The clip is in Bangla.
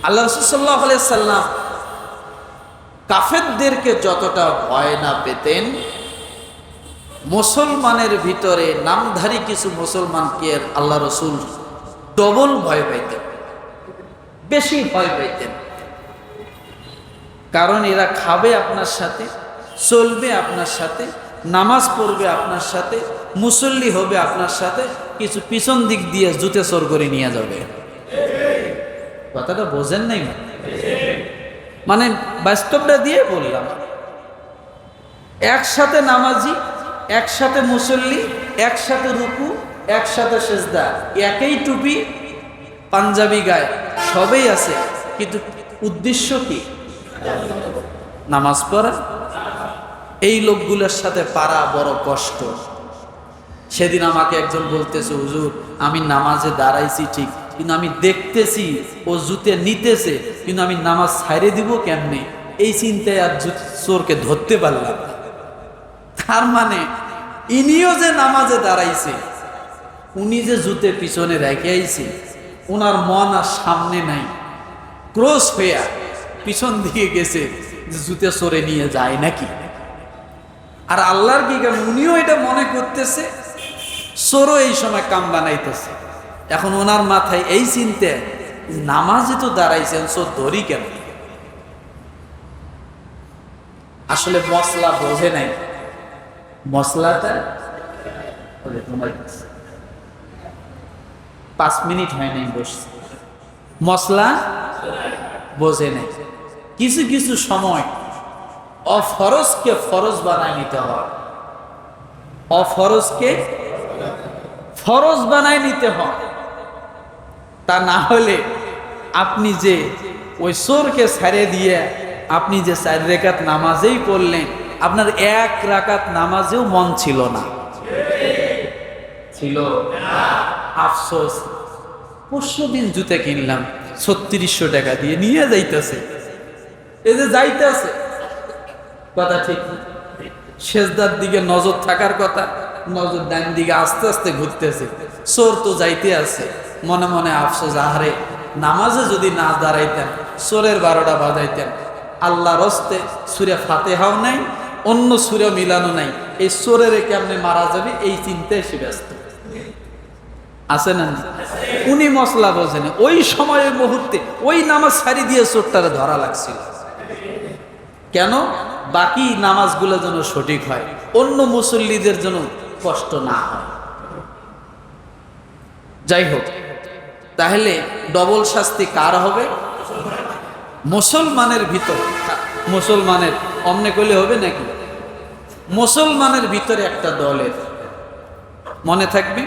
আল্লাহ রাসূল সাল্লাল্লাহু আলাইহি সাল্লাম কাফেরদেরকে যতটা ভয় না পেতেন, মুসলমানের ভিতরে নামধারী কিছু মুসলমানকে আল্লাহ রাসূল ডবল ভয় পাইতেন, বেশি ভয় পাইতেন। কারণ এরা খাবে আপনার সাথে, চলবে আপনার সাথে, নামাজ পড়বে আপনার সাথে, মুসল্লি হবে আপনার সাথে, কিছু পিছন দিক দিয়ে জুতে চোর করে নিয়ে যাবে। কথাটা বোঝেন নাই? মানে বাস্তবটা দিয়ে বললাম। একসাথে নামাজি, একসাথে মুসল্লি, একসাথে রুকু, একসাথে সেজদা, একই টুপি, পাঞ্জাবি গায়ে, সবই আছে, কিন্তু উদ্দেশ্য কি? নামাজ পড়া। এই লোকগুলোর সাথে পারা বড় কষ্ট। সেদিন আমাকে একজন বলতেছে, হুজুর আমি নামাজে দাঁড়াইছি ঠিক, কিন্তু আমি দেখতেছি ও জুতে নিতেছে, কিন্তু আমি নামাজ ছাইড়ে দিব কেমনে, এই চিন্তায় আর চোরকে ধরতে পারলাম না। তার মানে ইনিও যে নামাজে দাঁড়াইছে, উনি যে জুতে পিছনে রেখে আইছে, ওনার মন আর সামনে নাই, ক্রস হইয়া পিছন দিকে গেছে যে জুতে চোরে নিয়ে যায় নাকি। আর আল্লাহর কি কারণ, উনিও এটা মনে করতেছে, চোরও এই সময় কাম বানাইতেছে। এখন ওনার মাথায় এই চিন্তা, নামাজে তো দাঁড়াইছেন, চোর ধরি কেন? আসলে মশলা বোঝে নাই। মশলাটা 5 মিনিট হয় নাই বসছে, মশলা বোঝে নাই। কিছু কিছু সময় অফরজকে ফরজ বানায় নিতে হয়, অফরজকে ফরজ বানায় নিতে হয়। তা না হলে আপনি যে ওই চোরকে ছেড়ে দিয়ে আপনি যে 4 রাকাত নামাজেই পড়লেন, আপনার 1 রাকাত নামাজেও মন ছিল না। ছিল? আফসোস। পরশু দিন জুতে কিনলাম 3600 টাকা দিয়ে, নিয়ে যাইতেছে, এই যে যাইতেছে, কথা ঠিক। সেজদার দিকে নজর থাকার কথা, নজর ডান দিকে আস্তে আস্তে ঘুরতেছে। চোর তো যাইতে আছে, মনে মনে আফসোস, আহারে নামাজে যদি না দাঁড়াইতেন, চোরের 12টা বাজাইতেন। আল্লাহর হস্তে সূরা ফাতিহাও নাই, অন্য সূরা মিলানো নাই, এই চোরের কেমনে মারা যাবে এই চিন্তায় সে ব্যস্ত আছে না? উনি মশলা বোঝেন। ওই সময়ের মুহূর্তে ওই নামাজ ছাড়ি দিয়ে চোরটারে ধরা লাগছিল। কেন? বাকি নামাজগুলো যেন সঠিক হয়, অন্য মুসল্লিদের যেন কষ্ট না হয়। যাই হোক, তাহলে ডবল শাস্তি কার হবে? মুসলমানের ভিতর। মুসলমানের অমনে করলে হবে নাকি? মুসলমানের ভিতরে একটা দলের, মনে থাকবে